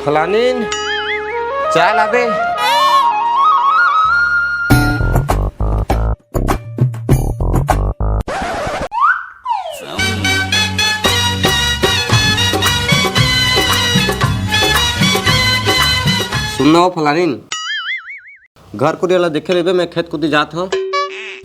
फलानीन चाय ला दे। सुनना हो फलानीन, घर को रेला देखे लेबे मैं खेत कुदी जात हूँ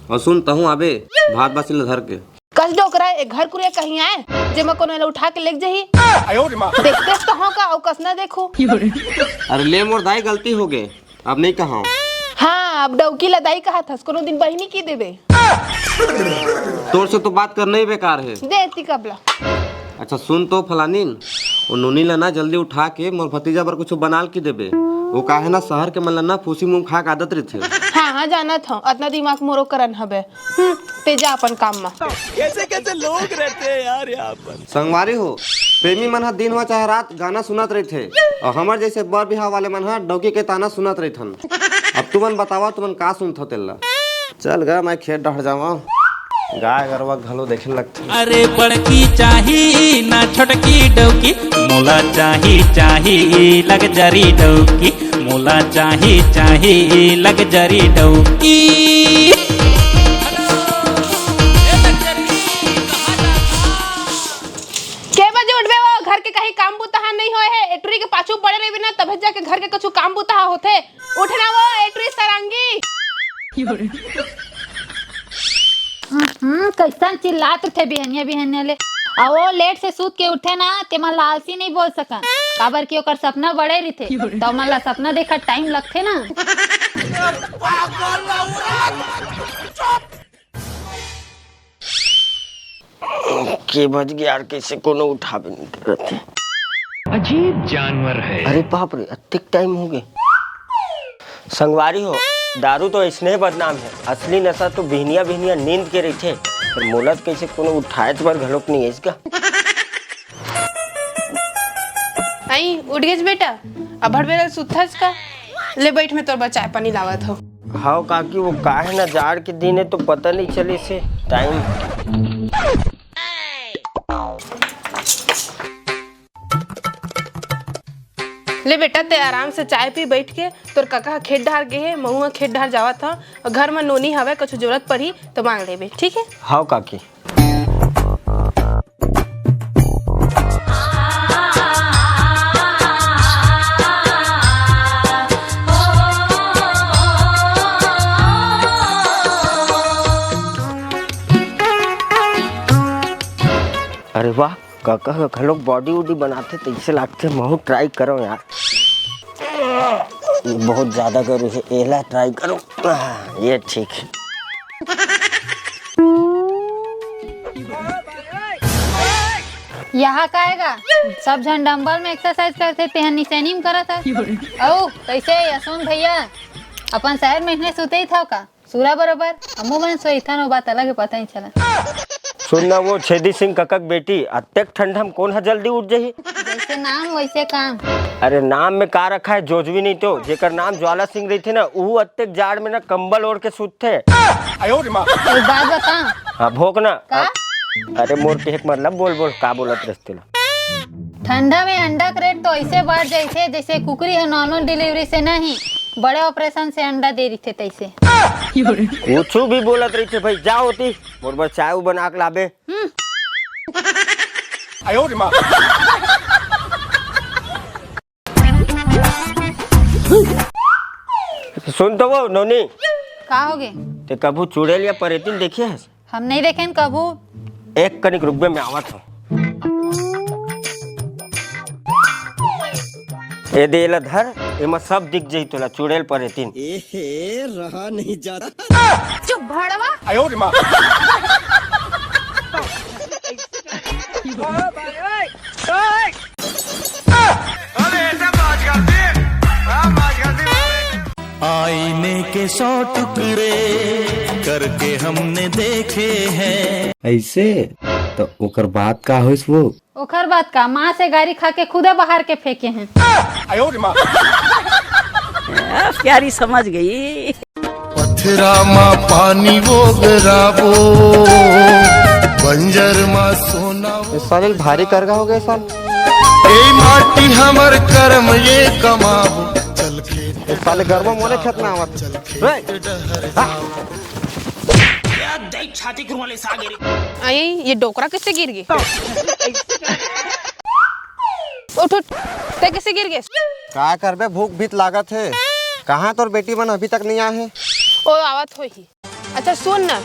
और सुनता हूँ आबे भात बासी धर के कस डोकरा एक घर कुरिया कहीं आए जे मैं कोनो उठा के लेके जही देखते तो हो का और कस ना देखो। अरे ले मोर दाई गलती हो गए, अब नहीं कहा। हाँ अब डौकी लदाई कहा था कोनो दिन बहिनी की देबे। तोर से तो बात करना ही बेकार है। देती कबला। अच्छा सुन तो फलानीन, वो नूनी ला ना जल्दी उठा के मोर भतीजा पर कुछ बनाल की देबे। वो काहे ना शहर के मन ना फूसी मुंह खा के आदत रहते। हाँ हाँ जाना था इतना दिमाग मोरो करन हबे। तेजा अपन काम में। कैसे कैसे लोग रहते हैं यार यहाँ पर। संगवारी हो प्रेमी मन दिन हुआ चाहे रात गाना सुनत रही थे और हमार जैसे बर बिहाव वाले मन डौकी के ताना सुनत रही थन। अब तुमन बतावा तुमन का सुनत हो तेला। चल गा मैं खेत डह जावा, गाय गरवा घलो देखे लगते। अरे बड़की चाही ना छोटकी डौकी, मोला चाही लग जरी डौकी, मोला चाही लग जरी डौकी। के बजे उठबे वो घर के कहीं काम बुता नहीं होए है। एटरी के पाछू पड़े रही बिना तब जाके घर के कुछ काम बुता होते। उठना वो एटरी सरंगी। कैसन चिल्लात थे बिहनिया ले। वो लेट से सूत के उठे ना ते मन लालसी नहीं बोल सकन काबर की ओकर सपना बड़े रही थे तो मन ला सपना देखा टाइम लगथे ना। के बज गया यार, कैसे कोनो उठाबे नहीं करते। अजीब जानवर है। अरे बाप रे अतिक टाइम हो गए। संगवारी हो दारू तो इसने बदनाम है, असली नशा तो बिहनिया नींद के रही थे। पर मोलत कैसे कोनो उठाए तो बार घलोक नहीं है इसका। आई उठ गए बेटा अब भर बेरा सुथस का ले बैठ में तोर बचाए पानी लावत हो। हाँ काकी वो काहे ना जाड़ के दिन है तो पता नहीं चले से टाइम। ले बेटा ते आराम से चाय पी बैठ के। तोर काका खेत ढार गए है, महुआ खेत ढार जावा था और घर में नोनी हवे कुछ जरूरत पड़ी तो मांग लेबे, ठीक है। हाँ काकी। अरे वाह काका घलोक बॉडी वॉडी बनाते तो इसे लगते महू ट्राई करो यार। बहुत ज्यादा करो है, एला ट्राई करो। ये ठीक है। यहाँ का आएगा सब झन डंबल में एक्सरसाइज करते थे निशानी में करा था। ओ कैसे यशवंत भैया अपन शहर में इतने सुते ही था का सूरा बराबर अमू मन सोई था नो बात अलग है पता नहीं चला। सुनना वो छेदी सिंह ककक बेटी अत्यक ठंडा में कौन है जल्दी उठ जाही। जैसे नाम वैसे काम। अरे नाम में का रखा है जोजवी नहीं तो जेकर नाम ज्वाला सिंह रही थी ना वो अत्यक जाड़ में ना कंबल ओढ़ के सूते। एक बात बता। हाँ भोगना का? अरे मोर के एक मतलब बोल का बोलत रस्ते ला। ठंडा में अंडा का रेट तो ऐसे बढ़ जाते जैसे कुकरी है नॉर्मल डिलीवरी से नहीं बड़े ऑपरेशन से अंडा दे रही थे तैसे। कुछ भी बोलत रही थे भाई जा होती मोर बस चाय बना के लाबे। सुन तो वो नोनी का हो गए ते कभू चुड़ैल या परेतिन देखिए है? हम नहीं देखे कभू। एक कनिक रुपये में आवत हो। ए देला धर एमा सब दिख जई तोला चुड़ैल परेतिन। एहे रहा नहीं जाता। चुप भड़वा। आईने के 100 टुकड़े करके हमने देखे हैं। ऐसे तो ओकर बात का होइस वो। ओकर बात का माँ से गाड़ी खा के खुदा बाहर के फेंके हैं। प्यारी समझ गई। पथरा मा पानी वो गिरावो बंजर मा सोना इस साल एक भारी करगा हो गया इस साल। ए माटी हमर कर्म ये कमाबो चल खेत इस साल गरबा मोले खेत में आवत आई ये डोकरा किससे गिर गई? उठ उठ, ते किससे गिर गए? क्या करबे, भूख भीत लागत है। कहाँ तोर बेटी मन अभी तक नहीं आए हैं? ओ आवत हो ही। अच्छा सुन ना,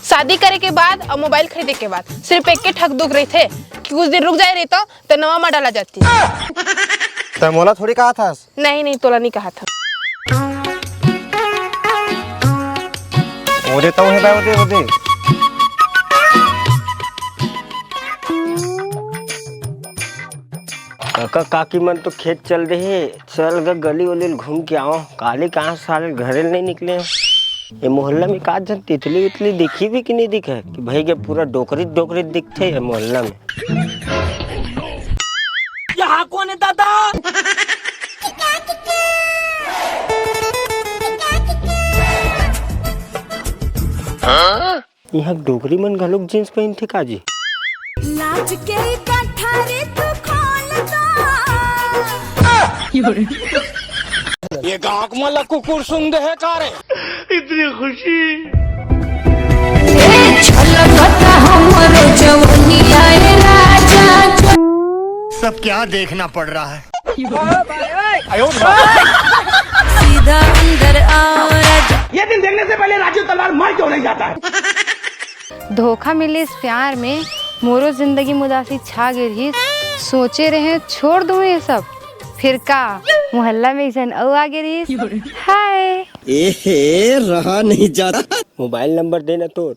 शादी करे के बाद और मोबाइल खरीदे के बाद सिर्फ एक के ठग दुख रहे थे कि कुछ दिन रुक जाए रही तो नवा में डाला जाती। तो मोला थोड़ी कहा था। नहीं तोला नहीं कहा था। वो देता हूँ वो दे। काका काकी मन तो खेत चल रहे, चल ग गली वली घूम के आओ। काले कहाँ सारे घरे नहीं निकले। ये मोहल्ला में का जन तितली उतली दिखी भी कि नहीं दिखे कि भाई के पूरा डोकरित दिखते है मोहल्ला में। यहाँ कौन है दादा? यहाँ डोगरी मन घलोक जींस पहन थे काजी। लाज के कठारे तू खोलता ये गाँव मला कुकुर सुन दे है कारे। इतनी खुशी। छलकता हमरो जवानी आए राजा। सब क्या देखना पड़ रहा है। सीधा अंदर आओ राजा। ये दिन देखने से पहले राजू तलवार मार क्यों नहीं जाता है? धोखा मिले इस प्यार में मोरो जिंदगी मुदासी छा गिरही। सोचे रहे छोड़ दूं ये सब, फिर का मोहल्ला में ऐसा आ गिरही। हाय ए रहा नहीं जाता। मोबाइल नंबर देना तोर।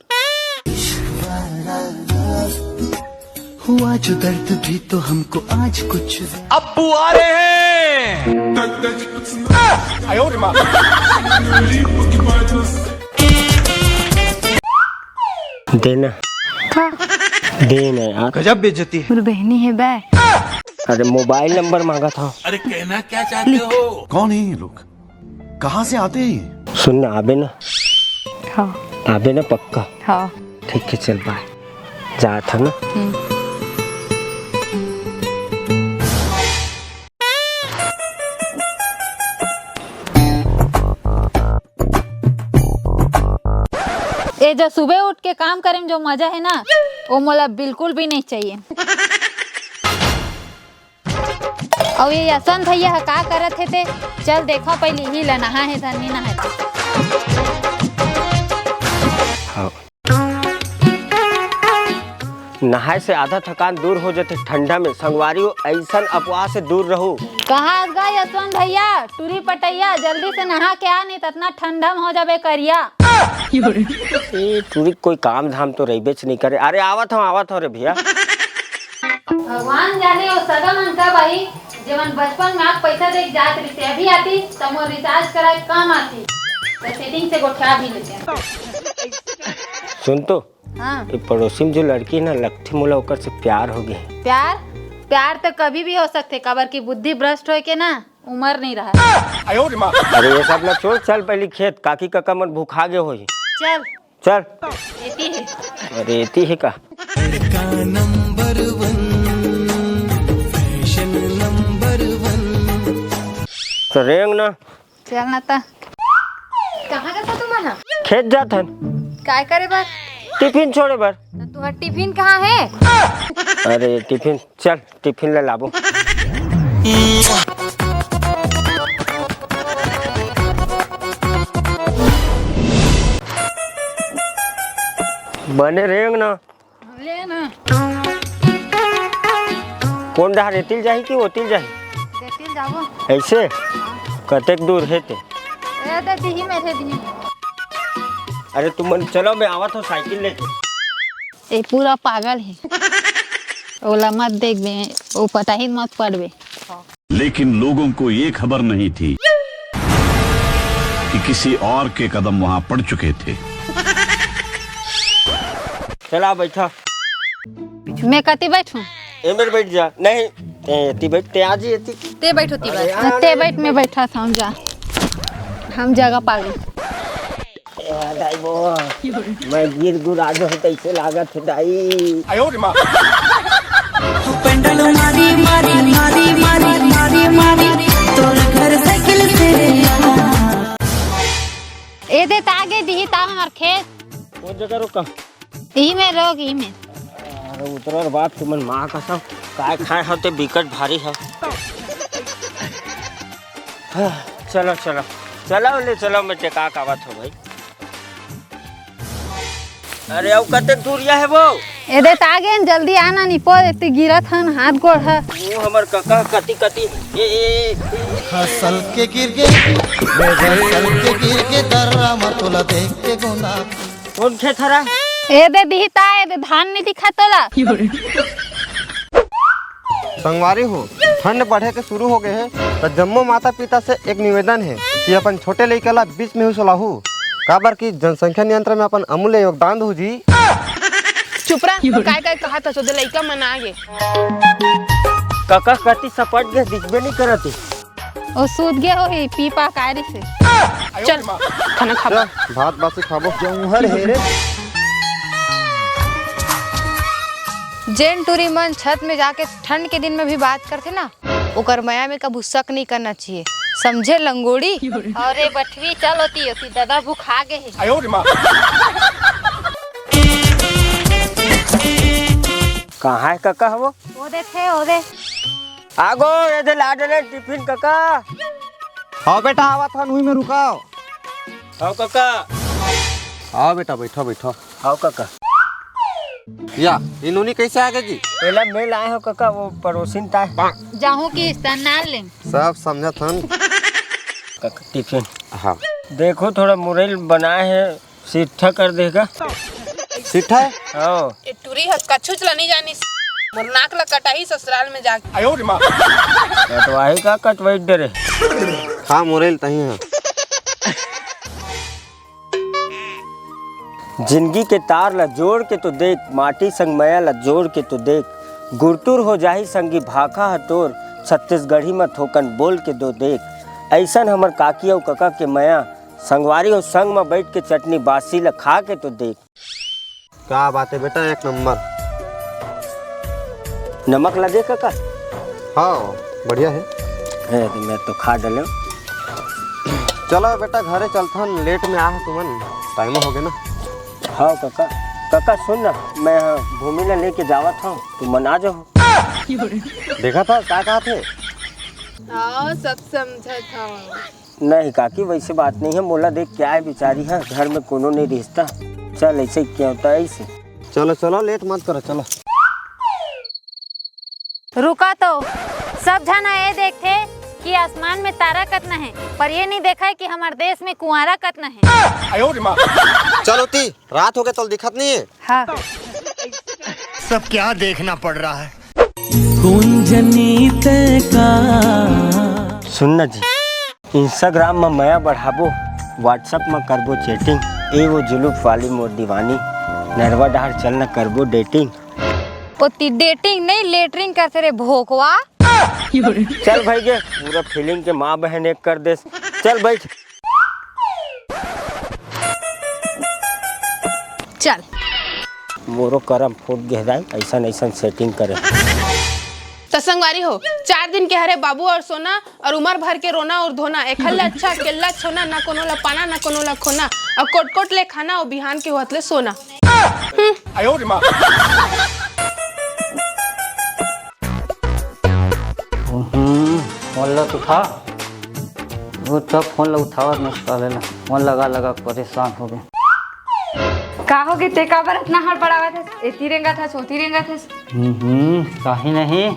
हुआ जो दर्द भी तो हमको आज कुछ अब्बू आ रहे हैं। देना देना यार। गजब बेइज्जती है। मेरी बहनी है बे। अरे मोबाइल नंबर मांगा था। अरे कहना क्या चाहते हो? कौन है ये लोग, कहाँ से आते हैं? सुन ना, आबे ना। हाँ आबे ना पक्का। हाँ ठीक है चल बाय। जा था ना। ये जो सुबह उठ के काम करे में जो मजा है ना, वो मोला बिल्कुल भी नहीं चाहिए। और ये यशवंत भैया का करत है ते? चल देखो पहले ही ला नहा है धनी नहा है। नहाए से आधा थकान दूर हो जाते ठंडा में। संगवारियों ऐसा अफवाह से दूर रहो। कहा गा यशवंत भैया टूरी पटैया, जल्दी से नहा के आ, नहीं तो इतना ठंडा में हो जाबे करिया। ए टूरी कोई काम धाम तो रही बेच नहीं करे। अरे आवत हो रे भैया। भगवान जाने वो सगा मन का भाई, जवन बचपन में आप पैसा देख जात रही थे, अभी आती तब वो रिचार्ज कराए काम आती तो सेटिंग से गोठा भी लेते हैं। सुन तो, हाँ ये पड़ोसी में जो लड़की है ना लगती मोला ओकर से प्यार हो गए। प्यार तो कभी भी हो सकते, कबर की बुद्धि भ्रष्ट हो के ना उम्र नहीं रहा। अरे ये सब ना छोड़, चल पहले खेत। काकी काका मन भूखा गए हो। चल चल। एती है। अरे एती है का नंबर 1 फैशन नंबर 1। तो रेंग ना। चल ना ता। कहाँ का था तुम्हारा? खेत जात हन। काय करे बात? टिफिन छोड़े बर। तुम्हारा टिफिन कहाँ है? अरे टिफिन चल, टिफिन ले लाबो। बने रेंग ना। ले ना। कौन डहा रेतिल जाही कि ओतिल जाही? देतिल जाबो। ऐसे कतेक दूर है ते? ए देती ही में थे दिन। अरे तुम मन चलो, मैं आवत हूँ साइकिल लेके। ये पूरा पागल है। ओला मत देख बे, वो पता ही मत पड़ बे। लेकिन लोगों को ये खबर नहीं थी कि किसी और के कदम वहां पड़ चुके थे। चला बैठा। मैं कति बैठूं? ए मेरे बैठ जा। नहीं ते बैठ, ते आज ही एती। ते बैठो ती बैठ। ते बैठ, मैं बैठा था। हम जगह पागल। दाई बो मैं गिर गुरा दो तैसे लागत है दाई। पेंडल मारी मारी मारी मारी मारी मारी तोर घर साइकिल से ए दे तागे दी ता हमार खेत वो जगह रुका ई में रोक ई में। अरे उतरर बाप तुमन माँ कसम काय खाए होते बिकट भारी है। चलो चलो चलो ले चलो मैं टेका कावत हो भाई। अरे अब कते दूरिया है वो ए दे तागे जल्दी आना निपो इतनी गिरत हन हाथ गोड़ है। वो हमर कका कति कति ए हसल के गिर गए बेसल के गिर के दर्रा मतुला देख के गुना कौन खेत हरा ए दे दी ता ए दे धान नहीं दिखा तोला। संगवारी हो, ठंड बढ़े के शुरू हो गए है तो जम्मो माता पिता से एक निवेदन है कि अपन छोटे लड़के ला बीच में ही सलाहू काबर की जनसंख्या नियंत्रण में अपन अमूल्य योगदान दो जी। चुप रह, काय काय कहा था सोदे लइका मन आगे। कका कति सपट गए दिखबे नहीं करते। ओ सूद गया हो पीपा कारी से। चल खाना खा। भात बासी खाबो। जौहर हेरे जेन टूरी मन छत में जाके ठंड के दिन में भी बात करते ना ओकर माया में कभी शक नहीं करना चाहिए, समझे लंगोड़ी। अरे बठवी चल होती होती दादा भूखा गए है। कहाँ है कका वो ओ दे आगो ये लाडले टिफिन कका। आओ बेटा आवा था हुई में रुकाओ। आओ कका आओ बेटा बैठो बैठो। आओ कका। या इन्होंने कैसे आ गए जी? पहला मेल आए हो कका वो पड़ोसिन ता जाहू की स्नान ले सब समझा थन। कका टिफिन हाँ देखो थोड़ा मुरैल बनाए है सीठा कर देगा। सीठा है? हाँ ए टूरी हत कछु चला नहीं जानी मोर नाक ला कटाही ससुराल में जाके। कटवाही का कटवाई डरे। हाँ मुरेल तही है। जिंदगी के तार ला जोड़ के तो देख माटी संग मया ला जोड़ के तो देख गुरतुर हो जाही संगी भाखा हतोर छत्तीसगढ़ी में थोकन बोल के दो देख। ऐसन हमर काकी और कका के मया संगवारी और संग में बैठ के चटनी बासी ला खा के तो देख। क्या बात है बेटा, एक नंबर। नमक लगे कका? हाँ बढ़िया है। तो मैं तो खा डाले। चलो बेटा घरे चलथन, लेट में आ तुमन टाइम हो गया ना। हाँ कका। कका सुन ना मैं भूमि ला लेके जावा था तू मना जाओ। देखा था क्या कहा थे? हाँ सब समझा था। नहीं काकी वैसे बात नहीं है, मोला देख क्या है बेचारी है घर में कोनो नहीं रिश्ता। चल ऐसे क्या होता है ऐसे। चलो चलो लेट मत करो चलो। रुका तो सब जना ये देखते कि आसमान में तारा कतना है पर ये नहीं देखा है कि हमारे देश में कुंवारा कतना है। चलो ती रात हो गए तो दिखत नहीं है। हाँ सब क्या देखना पड़ रहा है। सुनना जी इंस्टाग्राम में मया बढ़ाबो, व्हाट्सएप में करबो चैटिंग, ए वो जुलूफ वाली मोर दीवानी नरवा डहार चलना करबो डेटिंग। ओती डेटिंग नहीं लेटरिंग करते रे भोकवा। चल भाई गे पूरा फीलिंग के माँ बहन एक कर दे। चल बैठ। चल मोरो करम फूट गहराई ऐसा ऐसा सेटिंग करे। तो संगवारी हो 4 दिन के हरे बाबू और सोना और उम्र भर के रोना और धोना एकल अच्छा केल्ला छोना ना कोनो ला पाना ना कोनो ला खोना और कोट कोट ले खाना और बिहान के होतले सोना। फोन ला उठा वो तब फोन ला उठावा नहीं पावेला। फोन लगा लगा परेशान हो गए। का हो गए ते का बर इतना हड़बड़ावा था, एती रेंगा था सोती रेंगा था। कहीं नहीं।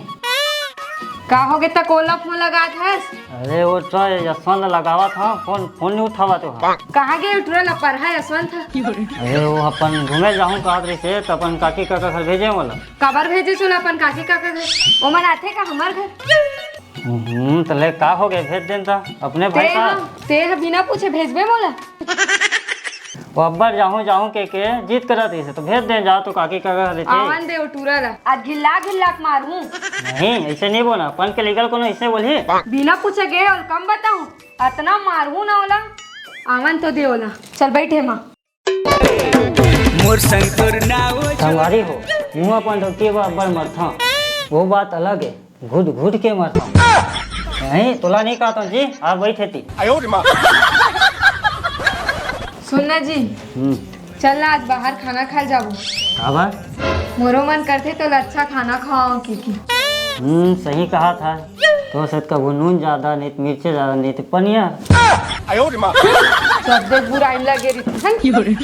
का हो गए तकोला फोन लगा था? अरे वो तो यशवंत लगावा था फोन, फोन नहीं उठावा तो। कहाँ गए उठरा ला पर है यशवंत था। अरे वो अपन घूमे जाऊँ कहा रही थे तो अपन काकी काका घर भेजे वाला। कबर भेजे चुला अपन काकी काका घर। ओ मन आथे का हमार घर। तो ले का हो गए भेज देता अपने भाई का। ते बिना पूछे भेजबे मोला। वो अब्बर जाऊँ के जीत करा थी तो भेज दे जा तो काकी काका घर आवन दे उठूरा ला आज गिल्ला गिल्ला मारूं। नहीं ऐसे नहीं बोला अपन के लीगल कोनो ऐसे बोली। बिना पूछे गए और कम बताऊं अतना मारूं ना ओला। आवन तो दे ओला। चल बैठे माँ। मोर संग तोर नाव संगवारी हो मुँह अपन डोकी बड़ मरथा वो बात अलग है घुट घुट के मरता नहीं तोला नहीं कहता हूँ जी आप बैठे थी सुनना जी चल ना आज बाहर खाना खा जाबो आभार मोरो मन करते तो अच्छा खाना खाओ की सही कहा था तो सत का वो नून ज्यादा नहीं तो मिर्चे ज्यादा नहीं तो पनिया सब देख बुराई लगे रही